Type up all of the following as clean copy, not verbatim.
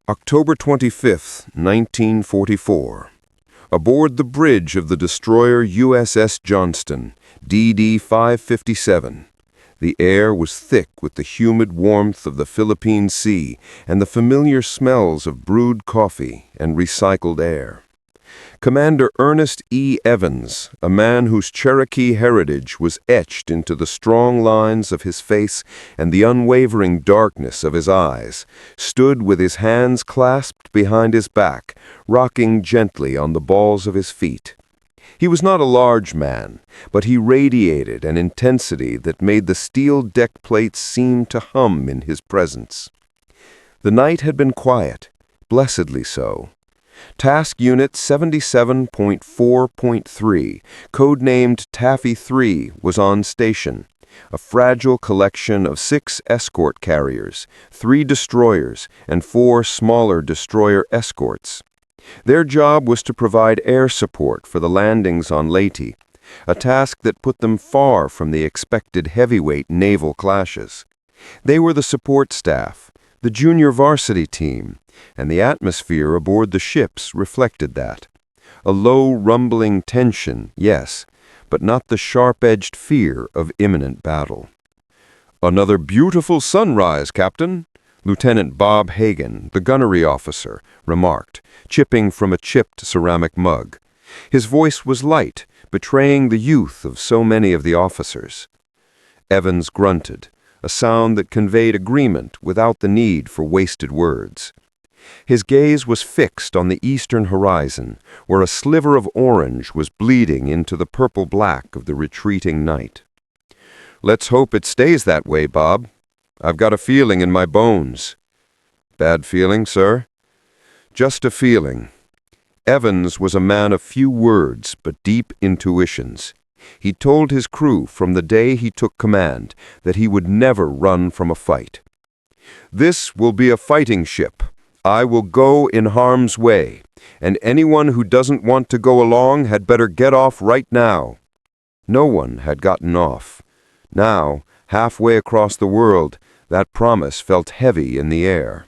October 25th, 1944. Aboard the bridge of the destroyer USS Johnston, DD 557. The air was thick with the humid warmth of the Philippine Sea and the familiar smells of brewed coffee and recycled air. Commander Ernest E. Evans, a man whose Cherokee heritage was etched into the strong lines of his face and the unwavering darkness of his eyes, stood with his hands clasped behind his back, rocking gently on the balls of his feet. He was not a large man, but he radiated an intensity that made the steel deck plates seem to hum in his presence. The night had been quiet, blessedly so. Task Unit 77.4.3, codenamed Taffy 3, was on station, a fragile collection of 6 escort carriers, 3 destroyers, and 4 smaller destroyer escorts. Their job was to provide air support for the landings on Leyte, a task that put them far from the expected heavyweight naval clashes. They were the support staff, the junior varsity team, and the atmosphere aboard the ships reflected that. A low, rumbling tension, yes, but not the sharp-edged fear of imminent battle. "Another beautiful sunrise, Captain," Lieutenant Bob Hagan, the gunnery officer, remarked, chipping from a chipped ceramic mug. His voice was light, betraying the youth of so many of the officers. Evans grunted, a sound that conveyed agreement without the need for wasted words. His gaze was fixed on the eastern horizon, where a sliver of orange was bleeding into the purple-black of the retreating night. "Let's hope it stays that way, Bob. I've got a feeling in my bones." "Bad feeling, sir?" "Just a feeling." Evans was a man of few words but deep intuitions. He told his crew from the day he took command that he would never run from a fight. "This will be a fighting ship. I will go in harm's way, and anyone who doesn't want to go along had better get off right now." No one had gotten off. Now, halfway across the world, that promise felt heavy in the air.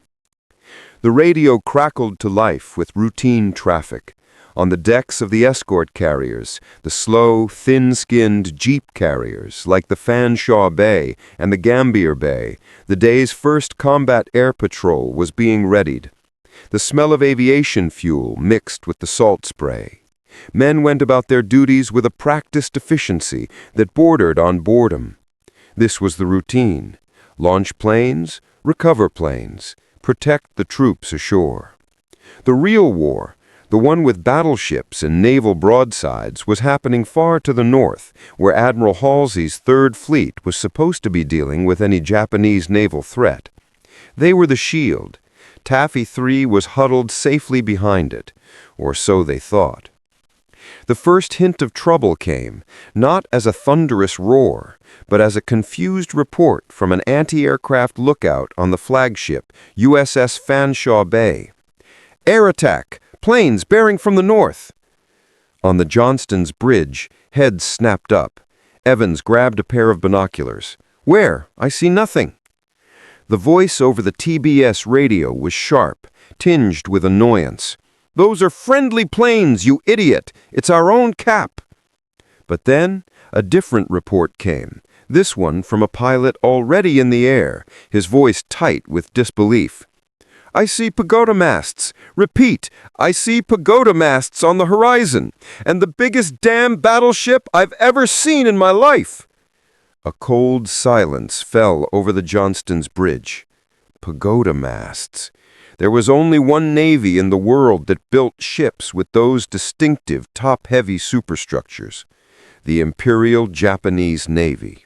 The radio crackled to life with routine traffic. On the decks of the escort carriers, the slow, thin-skinned jeep carriers like the Fanshawe Bay and the Gambier Bay, the day's first combat air patrol was being readied. The smell of aviation fuel mixed with the salt spray. Men went about their duties with a practiced efficiency that bordered on boredom. This was the routine. Launch planes, recover planes, protect the troops ashore. The real war, the one with battleships and naval broadsides, was happening far to the north, where Admiral Halsey's Third Fleet was supposed to be dealing with any Japanese naval threat. They were the shield. Taffy 3 was huddled safely behind it, or so they thought. The first hint of trouble came, not as a thunderous roar, but as a confused report from an anti-aircraft lookout on the flagship, USS Fanshawe Bay. "Air attack! Planes bearing from the north!" On the Johnston's bridge, heads snapped up. Evans grabbed a pair of binoculars. "Where? I see nothing." The voice over the TBS radio was sharp, tinged with annoyance. "Those are friendly planes, you idiot! It's our own cap!" But then a different report came, this one from a pilot already in the air, his voice tight with disbelief. "I see pagoda masts. Repeat, I see pagoda masts on the horizon, and the biggest damn battleship I've ever seen in my life." A cold silence fell over the Johnston's bridge. Pagoda masts. There was only one navy in the world that built ships with those distinctive top-heavy superstructures: the Imperial Japanese Navy.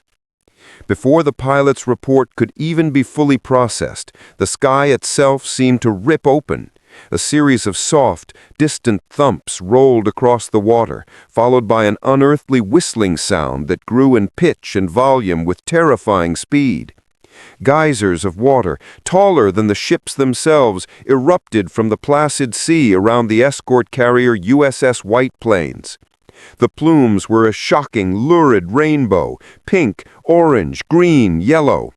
Before the pilot's report could even be fully processed, the sky itself seemed to rip open. A series of soft, distant thumps rolled across the water, followed by an unearthly whistling sound that grew in pitch and volume with terrifying speed. Geysers of water, taller than the ships themselves, erupted from the placid sea around the escort carrier USS White Plains. The plumes were a shocking, lurid rainbow, pink, orange, green, yellow.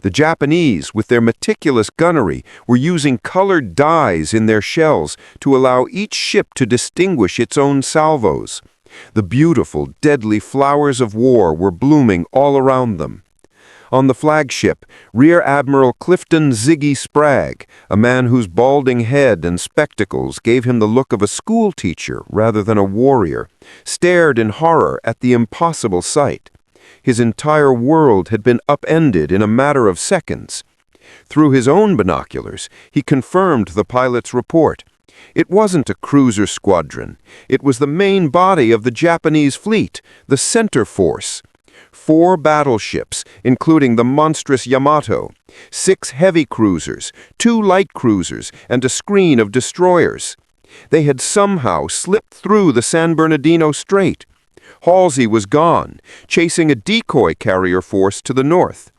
The Japanese, with their meticulous gunnery, were using colored dyes in their shells to allow each ship to distinguish its own salvos. The beautiful, deadly flowers of war were blooming all around them. On the flagship, Rear Admiral Clifton Ziggy Spragg, a man whose balding head and spectacles gave him the look of a schoolteacher rather than a warrior, stared in horror at the impossible sight. His entire world had been upended in a matter of seconds. Through his own binoculars, he confirmed the pilot's report. It wasn't a cruiser squadron. It was the main body of the Japanese fleet, the center force. 4 battleships, including the monstrous Yamato, 6 heavy cruisers, 2 light cruisers, and a screen of destroyers. They had somehow slipped through the San Bernardino Strait. Halsey was gone, chasing a decoy carrier force to the north.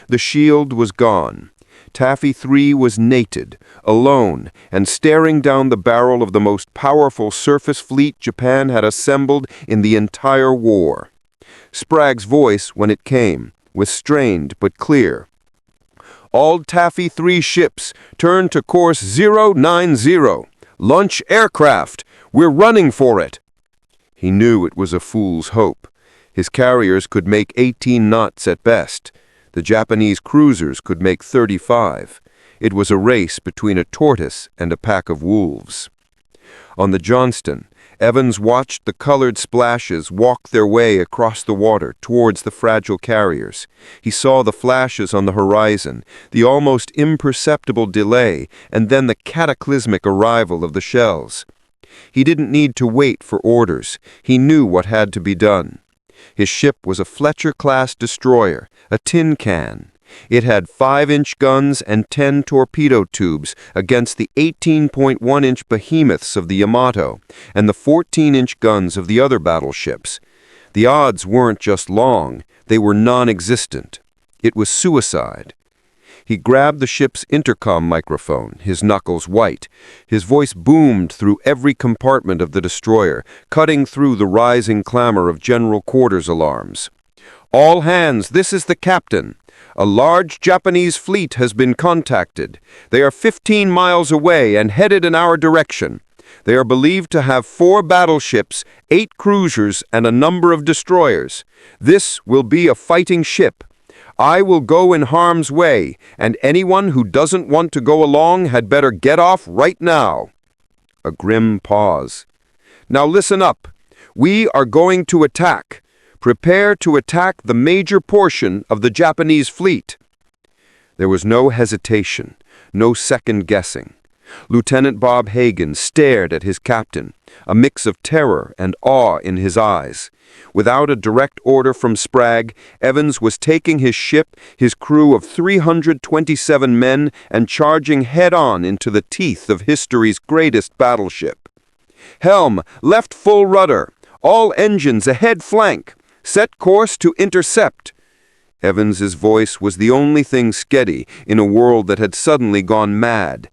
The shield was gone. Taffy 3 was naked, alone, and staring down the barrel of the most powerful surface fleet Japan had assembled in the entire war. Sprague's voice, when it came, was strained but clear. "All Taffy 3 ships, turn to course 090. Launch aircraft. We're running for it." He knew it was a fool's hope. His carriers could make 18 knots at best. The Japanese cruisers could make 35. It was a race between a tortoise and a pack of wolves. On the Johnston, Evans watched the colored splashes walk their way across the water towards the fragile carriers. He saw the flashes on the horizon, the almost imperceptible delay, and then the cataclysmic arrival of the shells. He didn't need to wait for orders. He knew what had to be done. His ship was a Fletcher-class destroyer, a tin can. It had 5-inch guns and 10 torpedo tubes against the 18.1-inch behemoths of the Yamato and the 14-inch guns of the other battleships. The odds weren't just long, they were non-existent. It was suicide. He grabbed the ship's intercom microphone, his knuckles white. His voice boomed through every compartment of the destroyer, cutting through the rising clamor of general quarters alarms. "All hands, this is the captain. A large Japanese fleet has been contacted. They are 15 miles away and headed in our direction. They are believed to have 4 battleships, 8 cruisers, and a number of destroyers. This will be a fighting ship. I will go in harm's way, and anyone who doesn't want to go along had better get off right now." A grim pause. "Now listen up. We are going to attack. Prepare to attack the major portion of the Japanese fleet." There was no hesitation, no second guessing. Lieutenant Bob Hagen stared at his captain, a mix of terror and awe in his eyes. Without a direct order from Spragg, Evans was taking his ship, his crew of 327 men, and charging head-on into the teeth of history's greatest battleship. "Helm, left full rudder. All engines ahead flank. Set course to intercept." Evans's voice was the only thing steady in a world that had suddenly gone mad.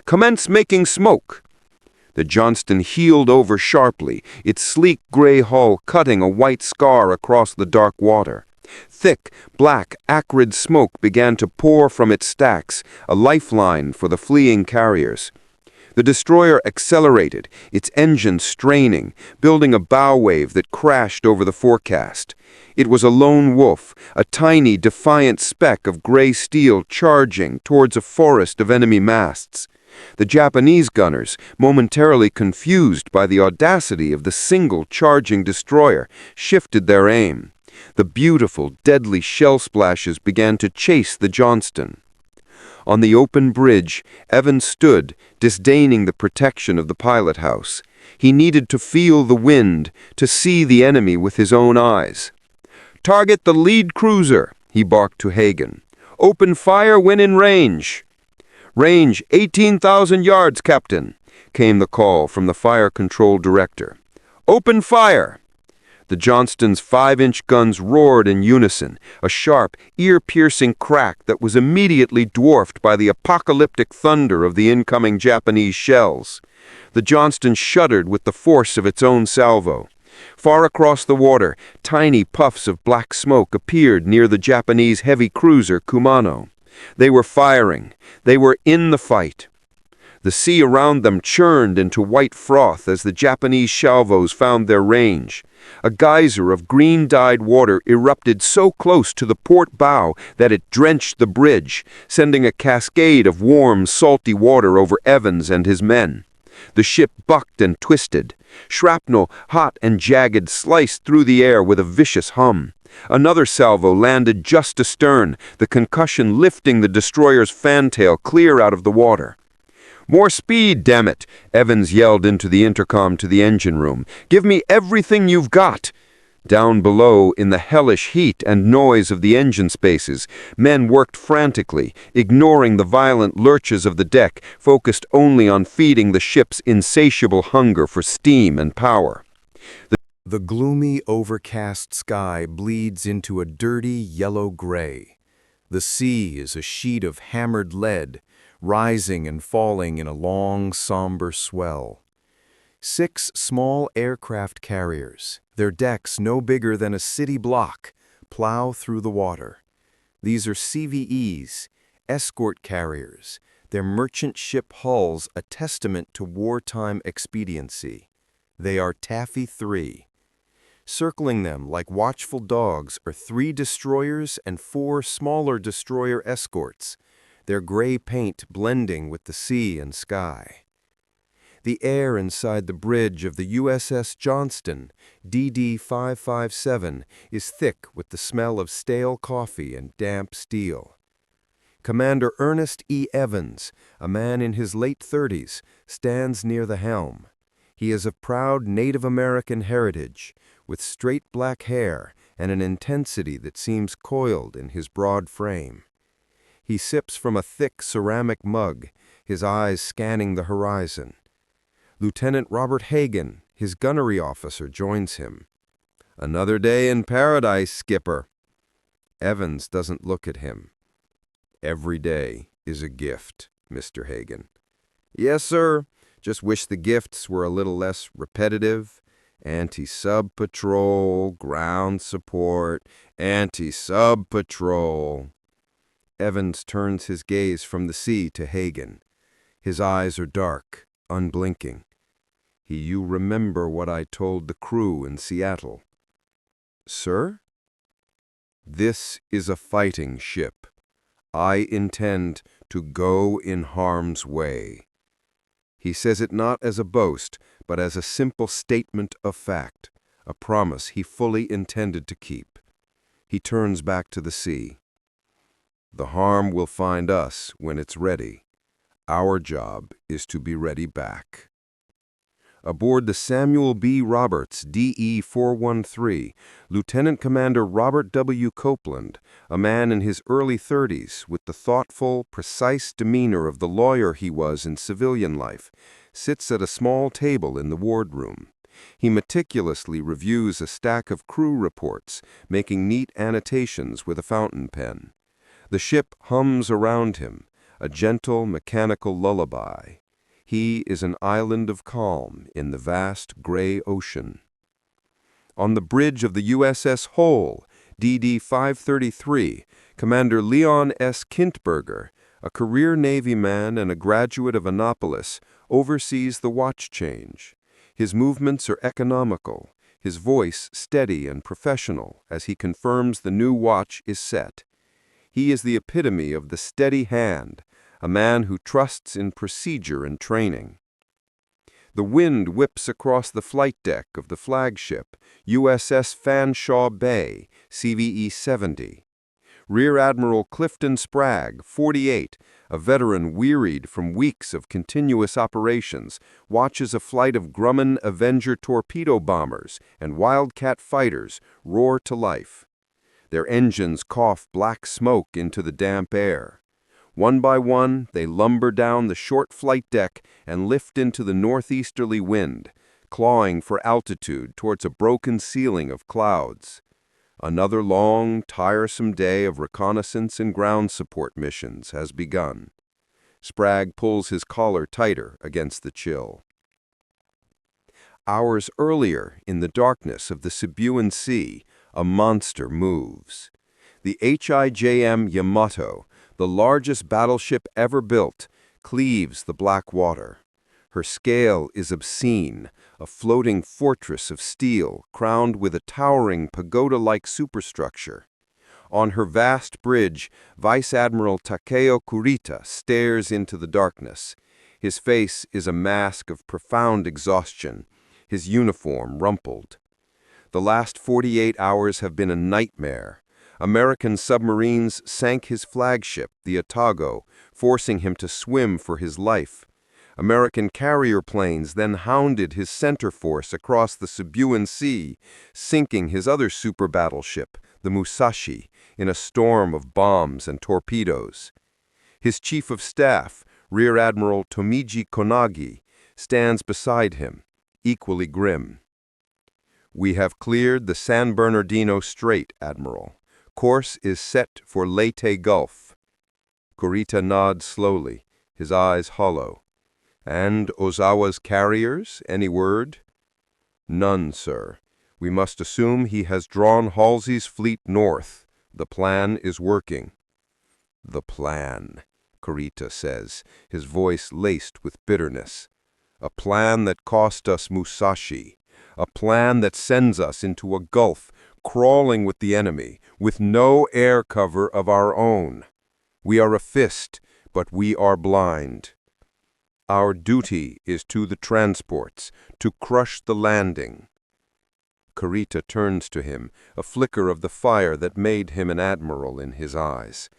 "Commence making smoke." The Johnston heeled over sharply, its sleek gray hull cutting a white scar across the dark water. Thick, black, acrid smoke began to pour from its stacks, a lifeline for the fleeing carriers. The destroyer accelerated, its engine straining, building a bow wave that crashed over the forecast. It was a lone wolf, a tiny, defiant speck of gray steel charging towards a forest of enemy masts. The Japanese gunners, momentarily confused by the audacity of the single charging destroyer, shifted their aim. The beautiful, deadly shell splashes began to chase the Johnston. On the open bridge, Evans stood, disdaining the protection of the pilot house. He needed to feel the wind, to see the enemy with his own eyes. "Target the lead cruiser," he barked to Hagen. "Open fire when in range." "Range 18,000 yards, Captain," came the call from the fire control director. "Open fire!" The Johnston's 5-inch guns roared in unison, a sharp, ear-piercing crack that was immediately dwarfed by the apocalyptic thunder of the incoming Japanese shells. The Johnston shuddered with the force of its own salvo. Far across the water, tiny puffs of black smoke appeared near the Japanese heavy cruiser Kumano. They were firing. They were in the fight. The sea around them churned into white froth as the Japanese salvos found their range. A geyser of green-dyed water erupted so close to the port bow that it drenched the bridge, sending a cascade of warm, salty water over Evans and his men. The ship bucked and twisted. Shrapnel, hot and jagged, sliced through the air with a vicious hum. Another salvo landed just astern, the concussion lifting the destroyer's fantail clear out of the water. "More speed, damn it!" Evans yelled into the intercom to the engine room. "Give me everything you've got!" Down below, in the hellish heat and noise of the engine spaces, men worked frantically, ignoring the violent lurches of the deck, focused only on feeding the ship's insatiable hunger for steam and power. The gloomy, overcast sky bleeds into a dirty yellow-gray. The sea is a sheet of hammered lead, rising and falling in a long, somber swell. 6 small aircraft carriers, their decks no bigger than a city block, plow through the water. These are CVEs, escort carriers, their merchant ship hulls a testament to wartime expediency. They are Taffy 3. Circling them like watchful dogs are 3 destroyers and 4 smaller destroyer escorts, their gray paint blending with the sea and sky. The air inside the bridge of the USS Johnston, DD 557, is thick with the smell of stale coffee and damp steel. Commander Ernest E. Evans, a man in his late 30s, stands near the helm. He is of proud Native American heritage, with straight black hair and an intensity that seems coiled in his broad frame. He sips from a thick ceramic mug, his eyes scanning the horizon. Lieutenant Robert Hagan, his gunnery officer, joins him. "Another day in paradise, Skipper." Evans doesn't look at him. "Every day is a gift, Mr. Hagan." "Yes, sir. Just wish the gifts were a little less repetitive. Anti-sub patrol, ground support, anti-sub patrol." Evans turns his gaze from the sea to Hagan. His eyes are dark, unblinking. "You remember what I told the crew in Seattle?" "Sir?" "This is a fighting ship. I intend to go in harm's way." He says it not as a boast, but as a simple statement of fact, a promise he fully intended to keep. He turns back to the sea. "The harm will find us when it's ready. Our job is to be ready back." Aboard the Samuel B. Roberts DE 413, Lieutenant Commander Robert W. Copeland, a man in his early 30s with the thoughtful, precise demeanor of the lawyer he was in civilian life, sits at a small table in the wardroom. He meticulously reviews a stack of crew reports, making neat annotations with a fountain pen. The ship hums around him, a gentle mechanical lullaby. He is an island of calm in the vast gray ocean. On the bridge of the USS Hull, DD 533, Commander Leon S. Kintberger, a career Navy man and a graduate of Annapolis, oversees the watch change. His movements are economical, his voice steady and professional as he confirms the new watch is set. He is the epitome of the steady hand, a man who trusts in procedure and training. The wind whips across the flight deck of the flagship, USS Fanshawe Bay, CVE 70. Rear Admiral Clifton Spragg, 48, a veteran wearied from weeks of continuous operations, watches a flight of Grumman Avenger torpedo bombers and Wildcat fighters roar to life. Their engines cough black smoke into the damp air. One by one, they lumber down the short flight deck and lift into the northeasterly wind, clawing for altitude towards a broken ceiling of clouds. Another long, tiresome day of reconnaissance and ground support missions has begun. Spragg pulls his collar tighter against the chill. Hours earlier, in the darkness of the Sibuan Sea, a monster moves. The HIJM Yamato, the largest battleship ever built, cleaves the black water. Her scale is obscene, a floating fortress of steel crowned with a towering pagoda-like superstructure. On her vast bridge, Vice Admiral Takeo Kurita stares into the darkness. His face is a mask of profound exhaustion, his uniform rumpled. The last 48 hours have been a nightmare. American submarines sank his flagship, the Otago, forcing him to swim for his life. American carrier planes then hounded his center force across the Philippine Sea, sinking his other super battleship, the Musashi, in a storm of bombs and torpedoes. His chief of staff, Rear Admiral Tomiji Konagi, stands beside him, equally grim. "We have cleared the San Bernardino Strait, Admiral. Course is set for Leyte Gulf." Kurita nods slowly, his eyes hollow. "And Ozawa's carriers, any word?" "None, sir. We must assume he has drawn Halsey's fleet north. The plan is working." "The plan," Kurita says, his voice laced with bitterness. "A plan that cost us Musashi. A plan that sends us into a gulf, crawling with the enemy, with no air cover of our own. We are a fist, but we are blind. Our duty is to the transports, to crush the landing." Kurita turns to him, a flicker of the fire that made him an admiral in his eyes.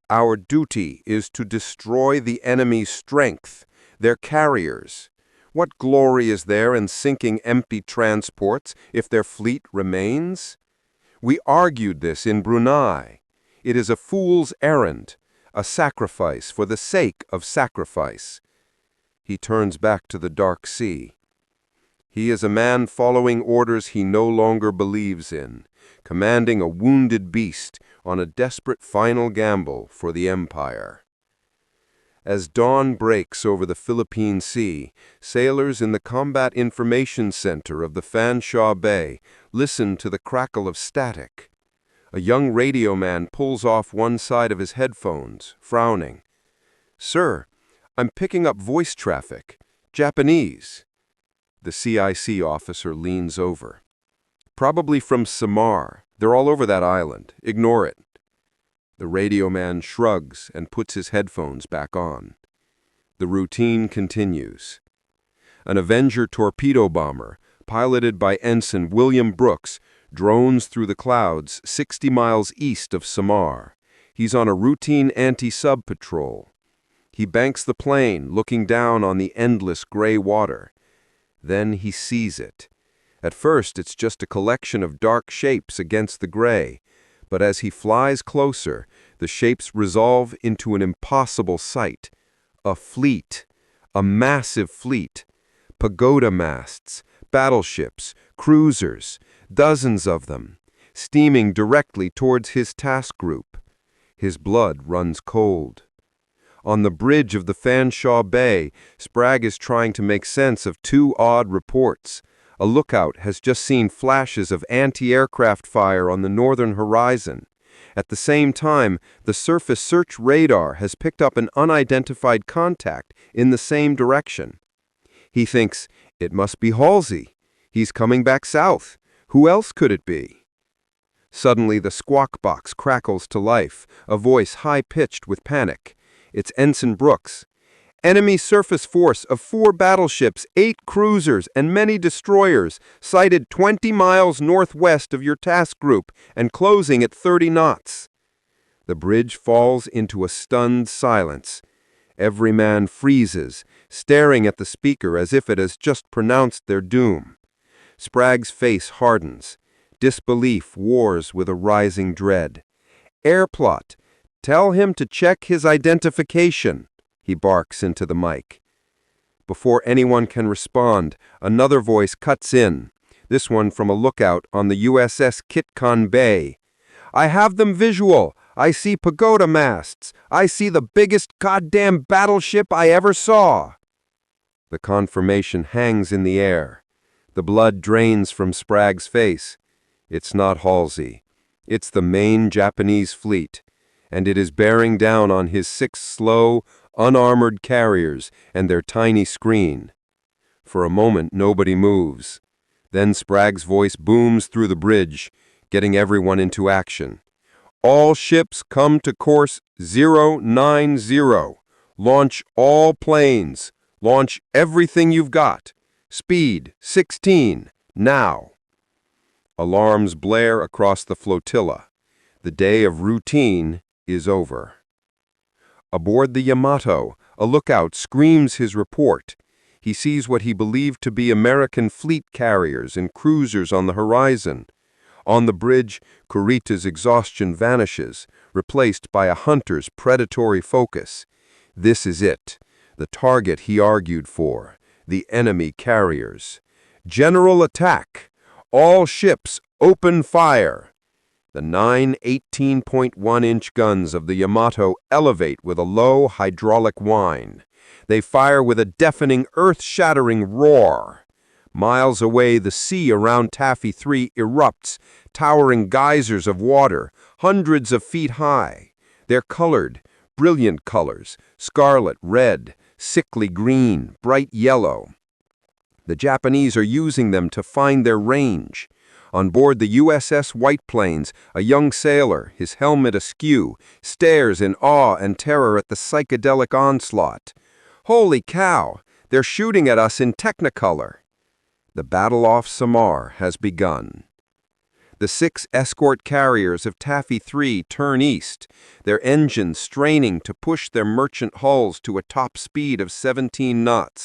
"Our duty is to destroy the enemy's strength, their carriers. What glory is there in sinking empty transports if their fleet remains? We argued this in Brunei. It is a fool's errand, a sacrifice for the sake of sacrifice." He turns back to the dark sea. He is a man following orders he no longer believes in, commanding a wounded beast on a desperate final gamble for the empire. As dawn breaks over the Philippine Sea, sailors in the Combat Information Center of the Fanshawe Bay listen to the crackle of static. A young radio man pulls off one side of his headphones, frowning. "Sir, I'm picking up voice traffic. Japanese." The CIC officer leans over. "Probably from Samar. They're all over that island. Ignore it." The radio man shrugs and puts his headphones back on. The routine continues. An Avenger torpedo bomber, piloted by Ensign William Brooks, drones through the clouds 60 miles east of Samar. He's on a routine anti-sub patrol. He banks the plane, looking down on the endless gray water. Then he sees it. At first, it's just a collection of dark shapes against the gray, but as he flies closer, the shapes resolve into an impossible sight. A fleet, a massive fleet. Pagoda masts, battleships, cruisers, dozens of them, steaming directly towards his task group. His blood runs cold. On the bridge of the Fanshawe Bay, Sprague is trying to make sense of two odd reports. A lookout has just seen flashes of anti-aircraft fire on the northern horizon. At the same time, the surface search radar has picked up an unidentified contact in the same direction. He thinks, it must be Halsey. He's coming back south. Who else could it be? Suddenly, the squawk box crackles to life, a voice high-pitched with panic. It's Ensign Brooks. "Enemy surface force of 4 battleships, 8 cruisers, and many destroyers, sighted 20 miles northwest of your task group and closing at 30 knots. The bridge falls into a stunned silence. Every man freezes, staring at the speaker as if it has just pronounced their doom. Sprague's face hardens. Disbelief wars with a rising dread. "Airplot. Tell him to check his identification," he barks into the mic. Before anyone can respond, another voice cuts in, this one from a lookout on the USS Kitcon Bay. "I have them visual. I see pagoda masts. I see the biggest goddamn battleship I ever saw." The confirmation hangs in the air. The blood drains from Sprague's face. It's not Halsey. It's the main Japanese fleet. and it is bearing down on his 6 slow, unarmored carriers and their tiny screen. For a moment, nobody moves. Then Sprague's voice booms through the bridge, getting everyone into action. All ships come to course 090. Launch all planes. Launch everything you've got. Speed 16, now. Alarms blare across the flotilla. The day of routine is over. Aboard the Yamato, a lookout screams his report. He sees what he believed to be American fleet carriers and cruisers on the horizon. On the bridge, Kurita's exhaustion vanishes, replaced by a hunter's predatory focus. This is it, the target he argued for, the enemy carriers. General attack! All ships open fire! The 9 18.1-inch guns of the Yamato elevate with a low hydraulic whine. They fire with a deafening, earth-shattering roar. Miles away, the sea around Taffy 3 erupts, towering geysers of water, hundreds of feet high. They're colored, brilliant colors, scarlet, red, sickly green, bright yellow. The Japanese are using them to find their range. On board the USS White Plains, a young sailor, his helmet askew, stares in awe and terror at the psychedelic onslaught. Holy cow! They're shooting at us in Technicolor. The battle off Samar has begun. The 6 escort carriers of Taffy 3 turn east, their engines straining to push their merchant hulls to a top speed of 17 knots.